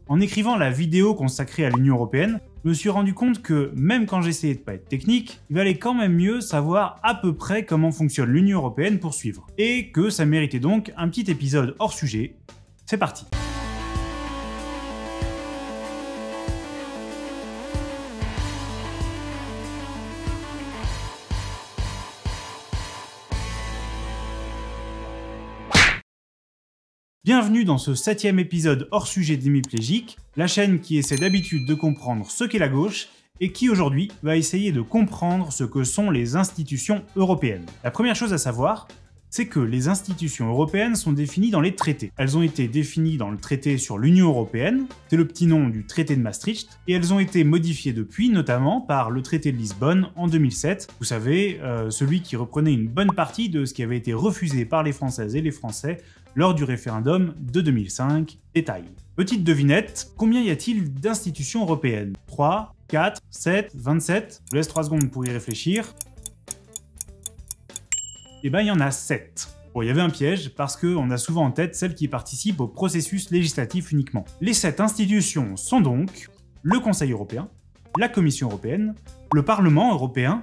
En écrivant la vidéo consacrée à l'Union Européenne, je me suis rendu compte que même quand j'essayais de pas être technique, il valait quand même mieux savoir à peu près comment fonctionne l'Union Européenne pour suivre. Et que ça méritait donc un petit épisode hors sujet. C'est parti. Bienvenue dans ce 7e épisode hors sujet d'Hémiplégique, la chaîne qui essaie d'habitude de comprendre ce qu'est la gauche et qui aujourd'hui va essayer de comprendre ce que sont les institutions européennes. La première chose à savoir, c'est que les institutions européennes sont définies dans les traités. Elles ont été définies dans le traité sur l'Union Européenne, c'est le petit nom du traité de Maastricht, et elles ont été modifiées depuis, notamment par le traité de Lisbonne en 2007. Vous savez, celui qui reprenait une bonne partie de ce qui avait été refusé par les Françaises et les Français lors du référendum de 2005. Détail. Petite devinette, combien y a-t-il d'institutions européennes? 3, 4, 7, 27? Je vous laisse 3 secondes pour y réfléchir. Eh ben, il y en a 7. Bon, il y avait un piège, parce qu'on a souvent en tête celles qui participent au processus législatif uniquement. Les 7 institutions sont donc le Conseil européen, la Commission européenne, le Parlement européen,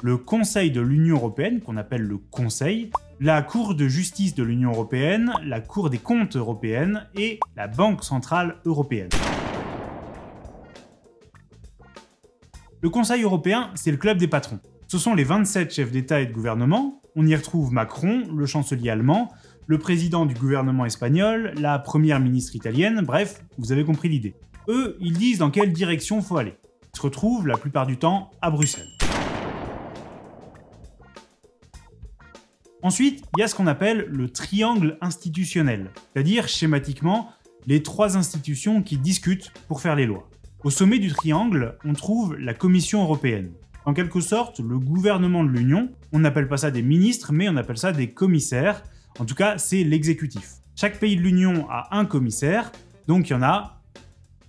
le Conseil de l'Union européenne, qu'on appelle le Conseil, la Cour de justice de l'Union européenne, la Cour des comptes européenne et la Banque centrale européenne. Le Conseil européen, c'est le club des patrons. Ce sont les 27 chefs d'État et de gouvernement. On y retrouve Macron, le chancelier allemand, le président du gouvernement espagnol, la première ministre italienne, bref, vous avez compris l'idée. Eux, ils disent dans quelle direction faut aller. Ils se retrouvent la plupart du temps à Bruxelles. Ensuite, il y a ce qu'on appelle le triangle institutionnel, c'est-à-dire schématiquement les 3 institutions qui discutent pour faire les lois. Au sommet du triangle, on trouve la Commission européenne. En quelque sorte, le gouvernement de l'Union, on n'appelle pas ça des ministres, mais on appelle ça des commissaires. En tout cas, c'est l'exécutif. Chaque pays de l'Union a un commissaire, donc il y en a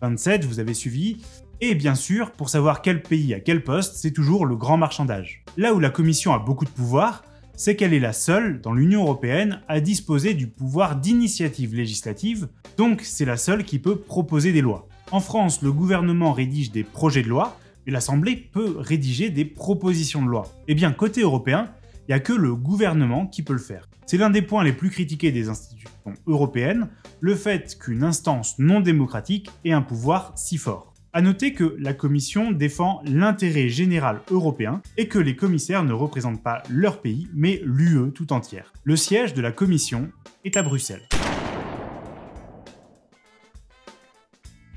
27, vous avez suivi. Et bien sûr, pour savoir quel pays a quel poste, c'est toujours le grand marchandage. Là où la Commission a beaucoup de pouvoir, c'est qu'elle est la seule dans l'Union européenne à disposer du pouvoir d'initiative législative, donc c'est la seule qui peut proposer des lois. En France, le gouvernement rédige des projets de loi, et l'Assemblée peut rédiger des propositions de loi. Et bien, côté européen, il n'y a que le gouvernement qui peut le faire. C'est l'un des points les plus critiqués des institutions européennes, le fait qu'une instance non démocratique ait un pouvoir si fort. A noter que la Commission défend l'intérêt général européen et que les commissaires ne représentent pas leur pays, mais l'UE tout entière. Le siège de la Commission est à Bruxelles.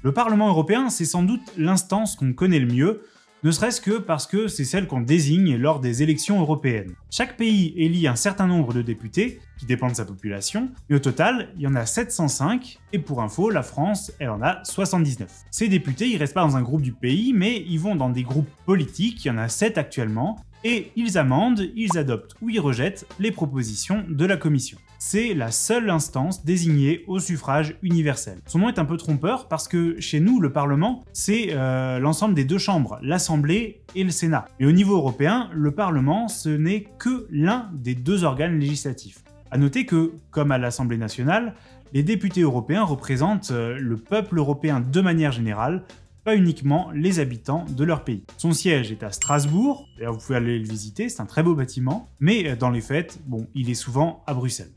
Le Parlement européen, c'est sans doute l'instance qu'on connaît le mieux, ne serait-ce que parce que c'est celle qu'on désigne lors des élections européennes. Chaque pays élit un certain nombre de députés, qui dépend de sa population, mais au total, il y en a 705, et pour info, la France, elle en a 79. Ces députés, ils restent pas dans un groupe du pays, mais ils vont dans des groupes politiques, il y en a 7 actuellement, et ils amendent, ils adoptent ou ils rejettent les propositions de la Commission. C'est la seule instance désignée au suffrage universel. Son nom est un peu trompeur parce que chez nous, le Parlement, c'est l'ensemble des 2 chambres, l'Assemblée et le Sénat. Mais au niveau européen, le Parlement, ce n'est que l'un des 2 organes législatifs. A noter que, comme à l'Assemblée nationale, les députés européens représentent le peuple européen de manière générale, pas uniquement les habitants de leur pays. Son siège est à Strasbourg, d'ailleurs vous pouvez aller le visiter, c'est un très beau bâtiment, mais dans les faits, bon, il est souvent à Bruxelles.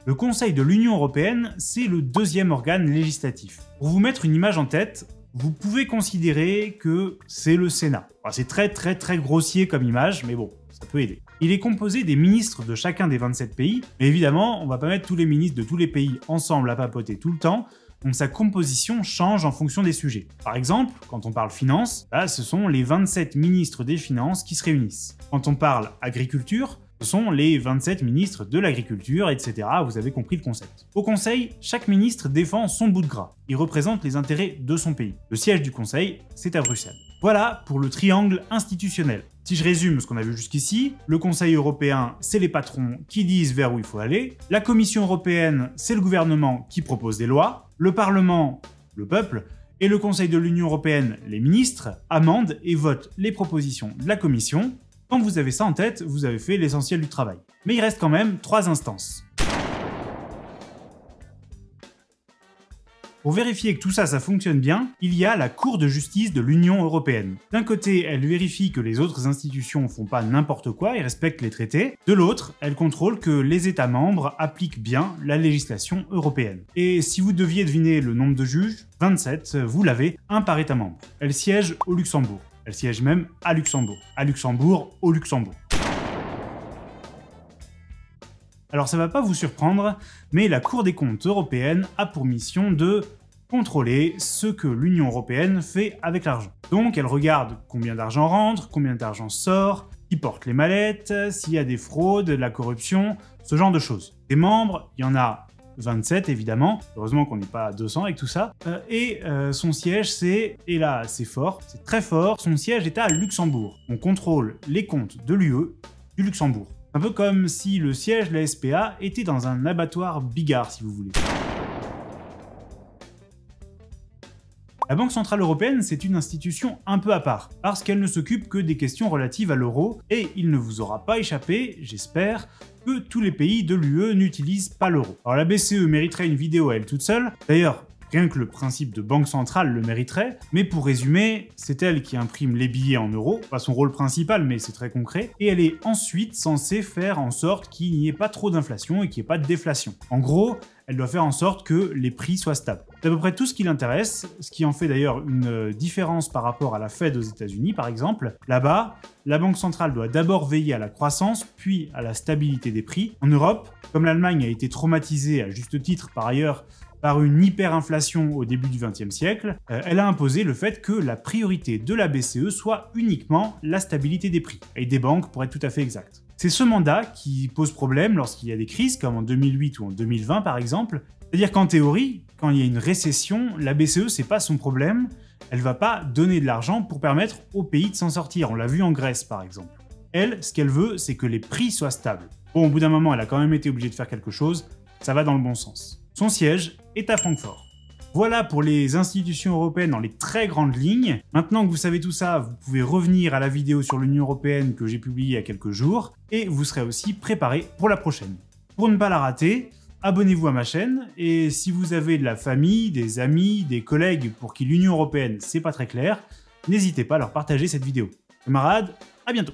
Le Conseil de l'Union européenne, c'est le 2e organe législatif. Pour vous mettre une image en tête, vous pouvez considérer que c'est le Sénat. Enfin, c'est très grossier comme image, mais bon, ça peut aider. Il est composé des ministres de chacun des 27 pays, mais évidemment, on va pas mettre tous les ministres de tous les pays ensemble à papoter tout le temps, donc sa composition change en fonction des sujets. Par exemple, quand on parle finances, ce sont les 27 ministres des finances qui se réunissent. Quand on parle agriculture, ce sont les 27 ministres de l'agriculture, etc. Vous avez compris le concept. Au Conseil, chaque ministre défend son bout de gras. Il représente les intérêts de son pays. Le siège du Conseil, c'est à Bruxelles. Voilà pour le triangle institutionnel. Si je résume ce qu'on a vu jusqu'ici, le Conseil européen, c'est les patrons qui disent vers où il faut aller, la Commission européenne, c'est le gouvernement qui propose des lois, le Parlement, le peuple, et le Conseil de l'Union européenne, les ministres, amendent et votent les propositions de la Commission. Quand vous avez ça en tête, vous avez fait l'essentiel du travail. Mais il reste quand même 3 instances. Pour vérifier que tout ça fonctionne bien, il y a la Cour de justice de l'Union européenne. D'un côté, elle vérifie que les autres institutions font pas n'importe quoi et respectent les traités. De l'autre, elle contrôle que les États membres appliquent bien la législation européenne. Et si vous deviez deviner le nombre de juges, 27, vous l'avez, un par État membre. Elle siège au Luxembourg. Elle siège même à Luxembourg. À Luxembourg, au Luxembourg. Alors ça va pas vous surprendre, mais la Cour des comptes européenne a pour mission de contrôler ce que l'Union européenne fait avec l'argent. Donc elle regarde combien d'argent rentre, combien d'argent sort, qui porte les mallettes, s'il y a des fraudes, de la corruption, ce genre de choses. Des membres, il y en a 27 évidemment, heureusement qu'on n'est pas à 200 avec tout ça, et son siège c'est, et là c'est fort, c'est très fort, son siège est à Luxembourg. On contrôle les comptes de l'UE du Luxembourg. Un peu comme si le siège de la SPA était dans un abattoir Bigard si vous voulez. La Banque Centrale Européenne, c'est une institution un peu à part, parce qu'elle ne s'occupe que des questions relatives à l'euro, et il ne vous aura pas échappé, j'espère, que tous les pays de l'UE n'utilisent pas l'euro. Alors la BCE mériterait une vidéo à elle toute seule, d'ailleurs, rien que le principe de banque centrale le mériterait, mais pour résumer, c'est elle qui imprime les billets en euros, pas son rôle principal mais c'est très concret, et elle est ensuite censée faire en sorte qu'il n'y ait pas trop d'inflation et qu'il n'y ait pas de déflation. En gros, elle doit faire en sorte que les prix soient stables. C'est à peu près tout ce qui l'intéresse, ce qui en fait d'ailleurs une différence par rapport à la Fed aux États-Unis par exemple. Là-bas, la Banque centrale doit d'abord veiller à la croissance, puis à la stabilité des prix. En Europe, comme l'Allemagne a été traumatisée à juste titre par ailleurs par une hyperinflation au début du XXe siècle, elle a imposé le fait que la priorité de la BCE soit uniquement la stabilité des prix, et des banques pour être tout à fait exact. C'est ce mandat qui pose problème lorsqu'il y a des crises, comme en 2008 ou en 2020 par exemple, c'est-à-dire qu'en théorie, quand il y a une récession, la BCE c'est pas son problème, elle va pas donner de l'argent pour permettre au pays de s'en sortir, on l'a vu en Grèce par exemple. Elle, ce qu'elle veut, c'est que les prix soient stables. Bon, au bout d'un moment, elle a quand même été obligée de faire quelque chose, ça va dans le bon sens. Son siège est à Francfort. Voilà pour les institutions européennes dans les très grandes lignes. Maintenant que vous savez tout ça, vous pouvez revenir à la vidéo sur l'Union européenne que j'ai publiée il y a quelques jours, et vous serez aussi préparé pour la prochaine. Pour ne pas la rater, abonnez-vous à ma chaîne, et si vous avez de la famille, des amis, des collègues pour qui l'Union européenne c'est pas très clair, n'hésitez pas à leur partager cette vidéo. Camarades, à bientôt!